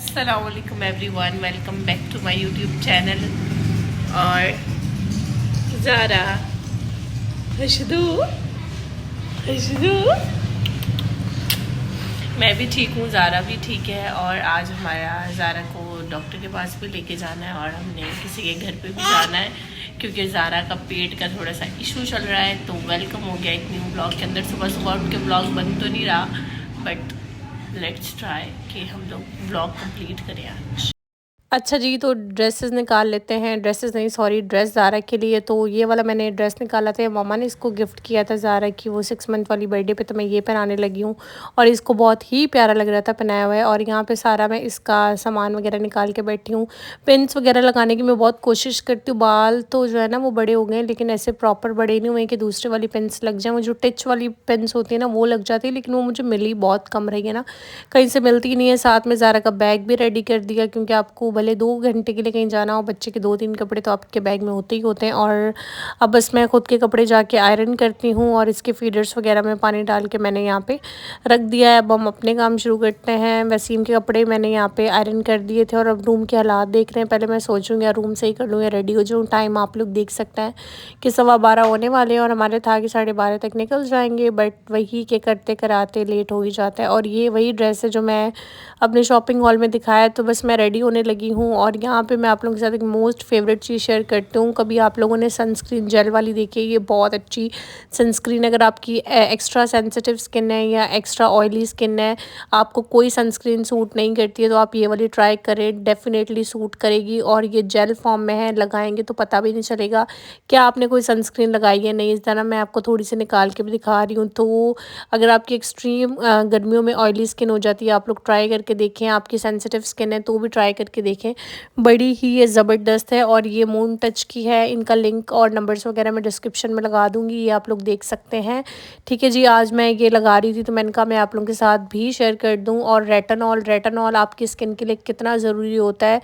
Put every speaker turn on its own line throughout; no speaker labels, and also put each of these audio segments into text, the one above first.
अस्सलामुअलैकुम everyone, welcome back to my YouTube channel. और ज़ारा, खुशबू खुशबू, मैं भी ठीक हूँ, ज़ारा भी ठीक है। और आज हमारा ज़ारा को डॉक्टर के पास भी लेके जाना है और हमने किसी के घर पे भी जाना है क्योंकि ज़ारा का पेट का थोड़ा सा इशू चल रहा है। तो वेलकम हो गया एक न्यू ब्लॉग के अंदर। सुबह सुबह उठ के ब्लॉग बन तो नहीं रहा, बट लेट्स ट्राई कि हम लोग ब्लॉग कंप्लीट करें आज। अच्छा जी, तो ड्रेसेस निकाल लेते हैं। ड्रेसेस नहीं, सॉरी, ड्रेस ज़ारा के लिए। तो ये वाला मैंने ड्रेस निकाला था, मम्मा ने इसको गिफ्ट किया था ज़ारा की वो 6 मंथ वाली बर्थडे पे। तो मैं ये पहनाने लगी हूँ और इसको बहुत ही प्यारा लग रहा था पहनाया हुआ है। और यहाँ पे सारा मैं इसका सामान वगैरह निकाल के बैठी हूँ। पिन्स वगैरह लगाने की मैं बहुत कोशिश करती हूँ। बाल तो जो है ना वो बड़े हो गए हैं, लेकिन ऐसे प्रॉपर बड़े नहीं हुए कि दूसरे वाली पिन्स लग जाए। वो जो टिच वाली पिन्स होती है ना वो लग जाती है, लेकिन वो मुझे मिली बहुत कम रही है ना, कहीं से मिलती नहीं है। साथ में ज़ारा का बैग भी रेडी कर दिया क्योंकि आपको भले 2 घंटे के लिए कहीं जाना हो, बच्चे के 2-3 कपड़े तो आपके बैग में होते ही होते हैं। और अब बस मैं खुद के कपड़े जाके आयरन करती हूँ और इसके फीडर्स वगैरह में पानी डाल के मैंने यहाँ पे रख दिया है। अब हम अपने काम शुरू करते हैं। वसीम के कपड़े मैंने यहाँ पे आयरन कर दिए थे और अब रूम के हालात देख रहे हैं। पहले मैं सोचूँगी या रूम से ही कर लूँ या रेडी हो जाऊँ। टाइम आप लोग देख सकते हैं कि 12:15 होने वाले हैं और हमारे था कि 12:30 तक निकल जाएंगे, बट वही के करते कराते लेट हो ही जाता है। और ये वही ड्रेस है जो मैं अपने शॉपिंग हॉल में दिखाया। तो बस मैं रेडी होने लगी हूँ और यहाँ पे मैं आप लोगों के साथ एक मोस्ट फेवरेट चीज़ शेयर करती हूँ। कभी आप लोगों ने सनस्क्रीन जेल वाली देखी है? ये बहुत अच्छी सनस्क्रीन, अगर आपकी एक्स्ट्रा सेंसिटिव स्किन है या एक्स्ट्रा ऑयली स्किन है, आपको कोई सनस्क्रीन सूट नहीं करती है, तो आप ये वाली ट्राई करें, डेफिनेटली सूट करेगी। और ये जेल फॉर्म में है, लगाएंगे तो पता भी नहीं चलेगा कि आपने कोई सनस्क्रीन लगाई है नहीं। इस तरह मैं आपको थोड़ी सी निकाल के भी दिखा रही हूँ। तो अगर आपकी एक्सट्रीम गर्मियों में ऑयली स्किन हो जाती है, आप लोग ट्राई करके देखें। आपकी सेंसिटिव स्किन है तो भी ट्राई करके देखें, बड़ी ही ये ज़बरदस्त है। और ये मून टच की है, इनका लिंक और नंबर्स वगैरह मैं डिस्क्रिप्शन में लगा दूँगी, ये आप लोग देख सकते हैं। ठीक है जी, आज मैं ये लगा रही थी तो मैंने कहा मैं आप लोगों के साथ भी शेयर कर दूँ। और रेटानॉल, रेटानॉल आपकी स्किन के लिए कितना ज़रूरी होता है,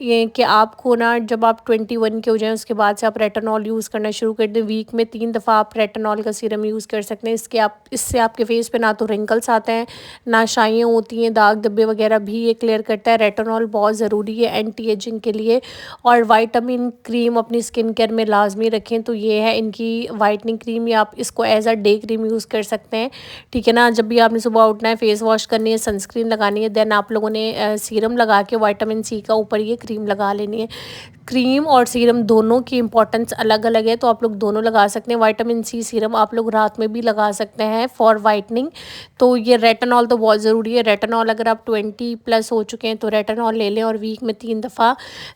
ये कि आपको ना जब आप 21 के हो जाएँ उसके बाद से आप रेटानॉल यूज़ करना शुरू कर दें। वीक में 3 दफ़ा आप रेटानॉल का सीरम यूज़ कर सकते हैं। इससे आपके फेस पे ना तो रिंकल्स आते हैं, ना शाइयाँ होती हैं, दाग धब्बे वगैरह भी ये क्लियर करता है। रेटानॉल बहुत ज़रूरी है एंटी एजिंग के लिए। और विटामिन क्रीम अपनी स्किन केयर में लाजमी रखें, तो ये है इनकी वाइटनिंग क्रीम, या आप इसको as a day cream use कर सकते हैं। ठीक है ना, जब भी आपने सुबह उठना है, फेस वॉश करनी है, सनस्क्रीन लगानी है, देन आप लोगों ने सीरम लगा के विटामिन सी का ऊपर ये क्रीम लगा लेनी है। क्रीम और सीरम दोनों की इंपॉर्टेंस अलग अलग है, तो आप लोग दोनों लगा सकते हैं। विटामिन सी सीरम आप लोग रात में भी लगा सकते हैं फॉर वाइटनिंग। तो ये रेटानॉल तो बहुत ज़रूरी है। रेटानॉल अगर आप 20+ हो चुके हैं तो रेटानॉल ले लें और वीक में 3 दफ़ा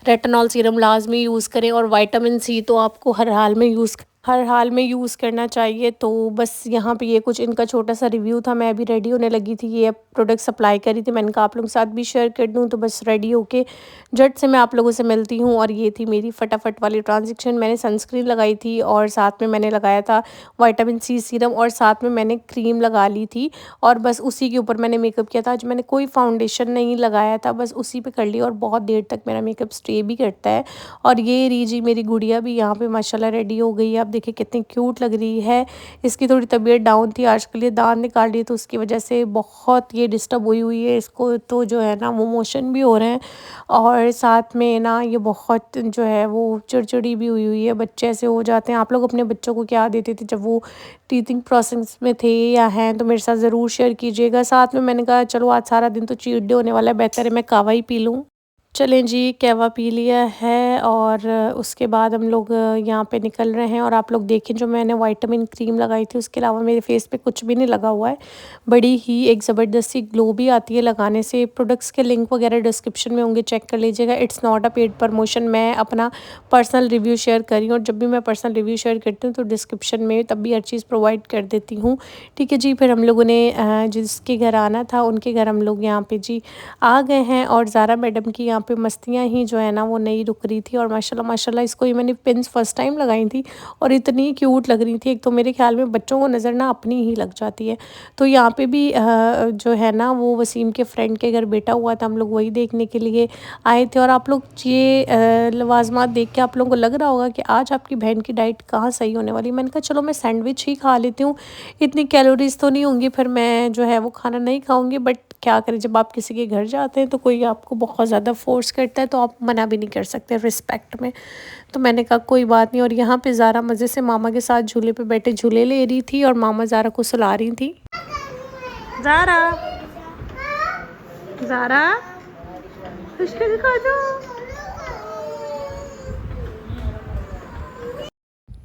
रेटानॉल सीरम लाजमी यूज़ करें। और विटामिन सी तो आपको हर हाल में यूज़ करना चाहिए। तो बस यहाँ पे ये कुछ इनका छोटा सा रिव्यू था। मैं अभी रेडी होने लगी थी, ये प्रोडक्ट सप्लाई करी थी, मैंने कहा आप लोगों के साथ भी शेयर कर दूँ। तो बस रेडी होके झट से मैं आप लोगों से मिलती हूँ। और ये थी मेरी फटाफट वाली ट्रांजेक्शन। मैंने सनस्क्रीन लगाई थी और साथ में मैंने लगाया था विटामिन सी सीरम और साथ में मैंने क्रीम लगा ली थी और बस उसी के ऊपर मैंने मेकअप किया था। आज मैंने कोई फाउंडेशन नहीं लगाया था, बस उसी पे कर लिया और बहुत देर तक मेरा मेकअप स्टे भी करता है। और ये रीजी मेरी गुड़िया भी यहाँ पे माशाल्लाह रेडी हो गई है। आप देखिए कितनी क्यूट लग रही है। इसकी थोड़ी तबीयत डाउन थी आजकल, ये दांत निकाल रही है तो उसकी वजह से बहुत ये डिस्टर्ब हुई है इसको, तो जो है ना वो मोशन भी हो रहे हैं और साथ में ना ये बहुत जो है वो चिड़चिड़ी भी हुई है। बच्चे ऐसे हो जाते हैं। आप लोग अपने बच्चों को क्या देते थे जब वो टीथिंग प्रोसेस में थे या हैं, तो मेरे साथ ज़रूर शेयर कीजिएगा। साथ में मैंने कहा चलो आज सारा दिन तो चीट डे होने वाला है, बेहतर है मैं कहवा ही पी लूँ। चलें जी, कहवा पी लिया है और उसके बाद हम लोग यहाँ पे निकल रहे हैं। और आप लोग देखें जो मैंने विटामिन क्रीम लगाई थी उसके अलावा मेरे फेस पे कुछ भी नहीं लगा हुआ है। बड़ी ही एक ज़बरदस्त सी ग्लो भी आती है लगाने से। प्रोडक्ट्स के लिंक वगैरह डिस्क्रिप्शन में होंगे, चेक कर लीजिएगा। It's not a paid promotion, मैं अपना पर्सनल रिव्यू शेयर कर रही हूँ और जब भी मैं पर्सनल रिव्यू शेयर करती हूँ तो डिस्क्रिप्शन में तब भी हर चीज़ प्रोवाइड कर देती हूँ। ठीक है जी, फिर हम लोगों ने जिसके घर आना था उनके घर हम लोग यहाँ पे जी आ गए हैं। और ज़ारा मैडम की यहाँ पे मस्तियाँ ही जो है ना वो नहीं रुक रही थी। और माशाल्लाह माशाल्लाह इसको ये मैंने पिन्स फर्स्ट टाइम लगाई थी और इतनी क्यूट लग रही थी। एक तो मेरे ख्याल में बच्चों को नज़र ना अपनी ही लग जाती है। तो यहाँ पे भी जो है ना वो वसीम के फ्रेंड के घर बेटा हुआ था, हम लोग वही देखने के लिए आए थे। और आप लोग ये लवाजमात देख के आप लोगों को लग रहा होगा कि आज आपकी बहन की डाइट कहाँ सही होने वाली। मैंने कहा चलो मैं सैंडविच ही खा लेती हूँ, इतनी कैलोरीज तो नहीं होंगी, फिर मैं जो है वो खाना नहीं खाऊँगी, बट
क्या करें, जब आप किसी के घर जाते हैं तो कोई आपको बहुत ज़्यादा फ़ोर्स करता है तो आप मना भी नहीं कर सकते रिस्पेक्ट में। तो मैंने कहा कोई बात नहीं। और यहाँ पे ज़ारा मज़े से मामा के साथ झूले पे बैठे झूले ले रही थी और मामा ज़ारा को सुला रही थी। ज़ारा, ज़ारा दिखा दो।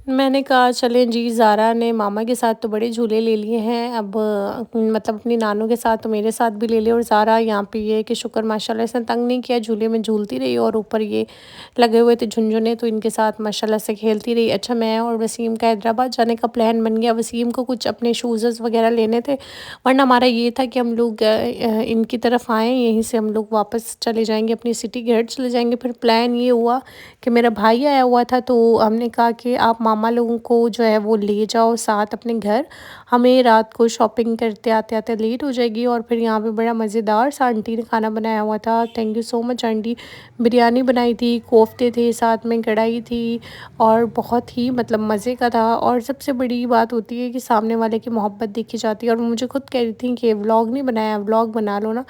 मैंने कहा चलें जी, ज़ारा ने मामा के साथ तो बड़े झूले ले लिए हैं, अब मतलब अपनी नानों के साथ तो मेरे साथ भी ले लिए। और ज़ारा यहाँ पे ये कि शुक्र माशाल्लाह इसने तंग नहीं किया, झूले में झूलती रही और ऊपर ये लगे हुए थे झुनझुने तो इनके साथ माशाल्लाह से खेलती रही। अच्छा, मैं और वसीम का हैदराबाद जाने का प्लान बन गया। वसीम को कुछ अपने शूज़ वगैरह लेने थे, वरना हमारा ये था कि हम लोग इनकी तरफ आएँ, यहीं से हम लोग वापस चले जाएँगे, अपनी सिटी घर चले जाएँगे। फिर प्लान ये हुआ कि मेरा भाई आया हुआ था तो हमने कहा कि आप मामा लोगों को जो है वो ले जाओ साथ अपने घर, हमें रात को शॉपिंग करते आते आते लेट हो जाएगी। और फिर यहाँ पे बड़ा मज़ेदार सा आंटी ने खाना बनाया हुआ था, thank you so much aunty. Biryani बनाई थी, कोफ्ते थे, साथ में कढ़ाई थी और बहुत ही मतलब मज़े का था। और सबसे बड़ी बात होती है कि सामने वाले की मोहब्बत देखी जाती है। और मुझे खुद कह रही थी कि व्लॉग नहीं बनाया, व्लॉग बना लो ना।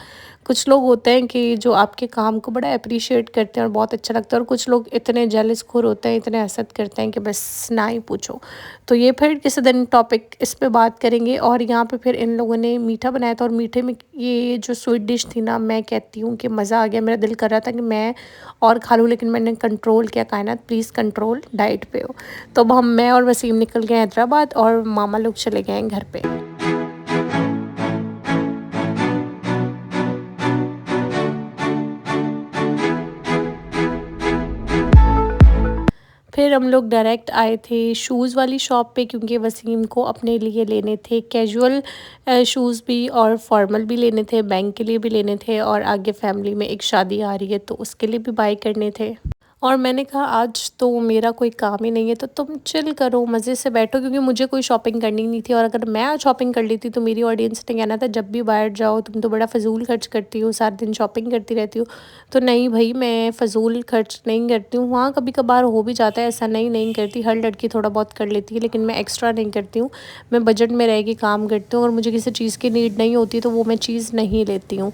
कुछ लोग होते हैं कि जो आपके काम को बड़ा अप्रिशिएट करते हैं और बहुत अच्छा लगता है, और कुछ लोग इतने जेलस खुर होते हैं, इतने हसद करते हैं कि बस ना ही पूछो। तो ये फिर किसी दिन टॉपिक इस पे बात करेंगे। और यहाँ पे फिर इन लोगों ने मीठा बनाया था और मीठे में ये जो स्वीट डिश थी ना, मैं कहती हूँ कि मज़ा आ गया। मेरा दिल कर रहा था कि मैं और खा लूँ, लेकिन मैंने कंट्रोल किया। कायनात प्लीज़ कंट्रोल, डाइट पे हो। तो अब मैं और वसीम निकल गए हैदराबाद और मामा लोग चले गए हैं घर पे। फिर हम लोग डायरेक्ट आए थे शूज़ वाली शॉप पे, क्योंकि वसीम को अपने लिए लेने थे कैजुअल शूज़ भी और फॉर्मल भी लेने थे, बैंक के लिए भी लेने थे और आगे फैमिली में एक शादी आ रही है तो उसके लिए भी बाय करने थे। और मैंने कहा आज तो मेरा कोई काम ही नहीं है तो तुम चिल करो, मज़े से बैठो, क्योंकि मुझे कोई शॉपिंग करनी नहीं थी। और अगर मैं आज शॉपिंग कर लेती तो मेरी ऑडियंस ने कहना था जब भी बाहर जाओ तुम तो बड़ा फ़जूल खर्च करती हो, सारा दिन शॉपिंग करती रहती हो। तो नहीं भाई, मैं फ़जूल खर्च नहीं करती हूँ। हाँ, कभी कभार हो भी जाता है, ऐसा नहीं करती, हर लड़की थोड़ा बहुत कर लेती है, लेकिन मैं एक्स्ट्रा नहीं करती हूँ। मैं बजट में रह के काम करती हूँ और मुझे किसी चीज़ की नीड नहीं होती तो वो मैं चीज़ नहीं लेती हूँ।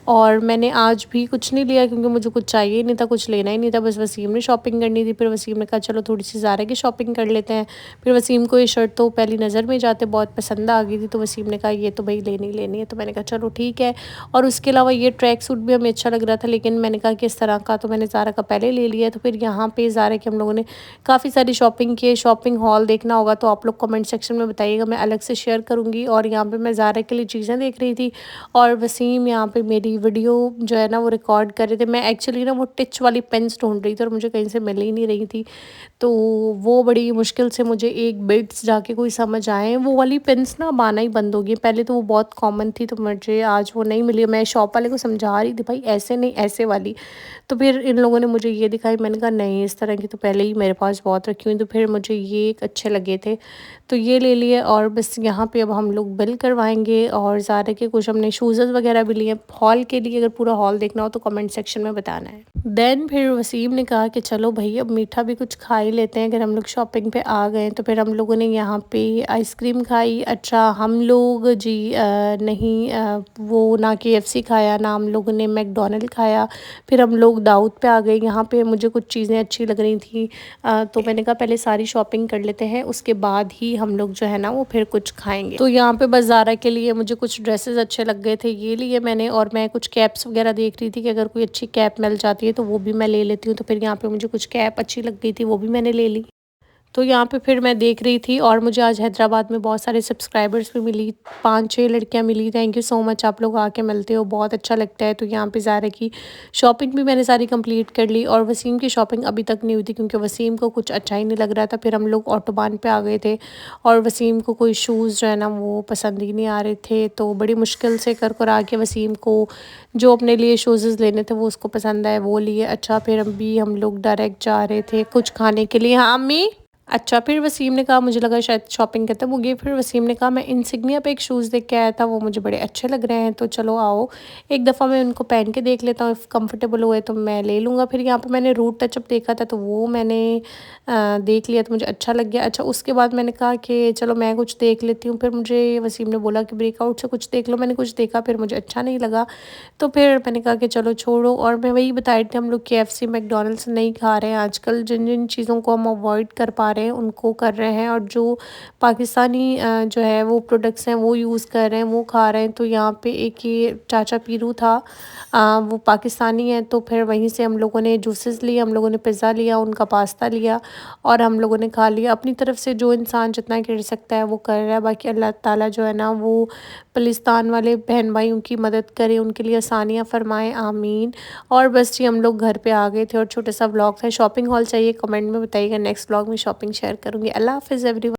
और मैंने आज भी कुछ नहीं लिया क्योंकि मुझे कुछ चाहिए ही नहीं था, कुछ लेना ही नहीं था, बस वसीम ने शॉपिंग करनी थी। फिर वसीम ने कहा चलो थोड़ी सी ज़ारा की शॉपिंग कर लेते हैं। फिर वसीम को ये शर्ट तो पहली नज़र में जाते बहुत पसंद आ गई थी, तो वसीम ने कहा ये तो भाई लेनी लेनी है, तो मैंने कहा चलो ठीक है। और उसके अलावा ये ट्रैक सूट भी हमें अच्छा लग रहा था, लेकिन मैंने कहा कि इस तरह का तो मैंने ज़ारा का पहले ले लिया। तो फिर यहाँ पे ज़ारा की हम लोगों ने काफ़ी सारी शॉपिंग की। शॉपिंग हॉल देखना होगा तो आप लोग कमेंट सेक्शन में बताइएगा, मैं अलग से शेयर करूँगी। और यहाँ पर मैं ज़ारा के लिए चीज़ें देख रही थी और वसीम यहाँ पर मेरी वीडियो जो है ना वो रिकॉर्ड कर रहे थे। मैं एक्चुअली ना वो टिच वाली पेन्स ढूंढ रही थी और मुझे कहीं से मिल ही नहीं रही थी, तो वो बड़ी मुश्किल से मुझे एक बिट्स जाके कोई समझ आए। वो वाली पेन्स ना अब आना ही बंद हो गई, पहले तो वो बहुत कॉमन थी, तो मुझे आज वो नहीं मिली। मैं शॉप वाले को समझा रही थी भाई ऐसे नहीं ऐसे वाली, तो फिर इन लोगों ने मुझे ये दिखाई। मैंने कहा नहीं, इस तरह की तो पहले ही मेरे पास बहुत रखी हुई, तो फिर मुझे ये एक अच्छे लगे थे तो ये ले लिए। और बस यहाँ पे अब हम लोग बिल करवाएंगे और ज़ारा के कुछ हमने शूज़ वगैरह भी लिए हॉल के लिए। अगर पूरा हॉल देखना हो तो कमेंट सेक्शन में बताना है। देन फिर वसीम ने कहा कि चलो भाई अब मीठा भी कुछ खा ही लेते हैं, अगर हम लोग शॉपिंग पे आ गए। तो फिर हम लोगों ने यहाँ पे आइसक्रीम खाई। अच्छा, हम लोग जी नहीं वो ना KFC खाया, ना हम लोगों ने मैकडोनल्ड खाया। फिर हम लोग दाऊद पे आ गए। यहाँ पे मुझे कुछ चीज़ें अच्छी लग रही थी, तो मैंने कहा पहले सारी शॉपिंग कर लेते हैं, उसके बाद ही हम लोग जो है ना वो फिर कुछ खाएंगे। तो यहाँ पे बस ज़ारा के लिए मुझे कुछ ड्रेसेस अच्छे लग गए थे, ये लिए मैंने। और मैं कुछ कैप्स वगैरह देख रही थी कि अगर कोई अच्छी कैप मिल जाती है तो वो भी मैं ले लेती हूँ। तो फिर यहाँ पे मुझे कुछ कैप अच्छी लग गई थी, वो भी मैंने ले ली। तो यहाँ पे फिर मैं देख रही थी और मुझे आज हैदराबाद में बहुत सारे सब्सक्राइबर्स भी मिली, 5-6 लड़कियाँ मिली। थैंक यू सो मच, आप लोग आके मिलते हो, बहुत अच्छा लगता है। तो यहाँ पे ज़ारा की शॉपिंग भी मैंने सारी कंप्लीट कर ली और वसीम की शॉपिंग अभी तक नहीं हुई थी क्योंकि वसीम को कुछ अच्छा ही नहीं लग रहा था। फिर हम लोग ऑटोबान पे आ गए थे और वसीम को कोई शूज़ जो है ना वो पसंद ही नहीं आ रहे थे, तो बड़ी मुश्किल से कर आके वसीम को जो अपने लिए शूज़ लेने थे वो उसको पसंद आए, वो लिए। अच्छा, फिर अभी हम लोग डायरेक्ट जा रहे थे कुछ खाने के लिए। हाँ अम्मी, अच्छा, फिर वसीम ने कहा, मुझे लगा शायद शॉपिंग खत्म हो गई, फिर वसीम ने कहा मैं इंसिग्निया पे एक शूज़ देख के आया था, वो मुझे बड़े अच्छे लग रहे हैं, तो चलो आओ एक दफ़ा मैं उनको पहन के देख लेता हूँ, इफ़ कंफर्टेबल हुए तो मैं ले लूँगा। फिर यहाँ पे मैंने रूट टचअप देखा था, तो वो मैंने देख लिया, तो मुझे अच्छा लग गया। अच्छा, उसके बाद मैंने कहा कि चलो मैं कुछ देख लेती हूँ, फिर मुझे वसीम ने बोला कि ब्रेकआउट से कुछ देख लो। मैंने कुछ देखा, फिर मुझे अच्छा नहीं लगा, तो फिर मैंने कहा कि चलो छोड़ो। और मैं वही बता रही थी, हम लोग KFC मैकडॉनल्ड्स नहीं खा रहे हैं आजकल, जिन जिन चीज़ों को हम अवॉइड कर पा रहे हैं उनको कर रहे हैं, और जो पाकिस्तानी जो है वो प्रोडक्ट्स हैं वो यूज़ कर रहे हैं, वो खा रहे हैं। तो यहाँ पे एक ये चाचा पीरू था, वो पाकिस्तानी है, तो फिर वहीं से हम लोगों ने जूसेस लिए, हम लोगों ने पिज़्ज़ा लिया, उनका पास्ता लिया और हम लोगों ने खा लिया। अपनी तरफ से जो इंसान जितना कर सकता है वो कर रहा है, बाकी अल्लाह ताला जो है ना वो फ़िलिस्तीन वाले बहन भाइयों की मदद करे, उनके लिए आसानियाँ फ़रमाए, आमीन। और बस जी हम लोग घर पे आ गए थे और छोटा सा व्लॉग था। शॉपिंग हॉल चाहिए कमेंट में बताइएगा, नेक्स्ट व्लॉग में शॉपिंग शेयर करूँगी। अल्लाह हाफ़िज़ एवरीवन।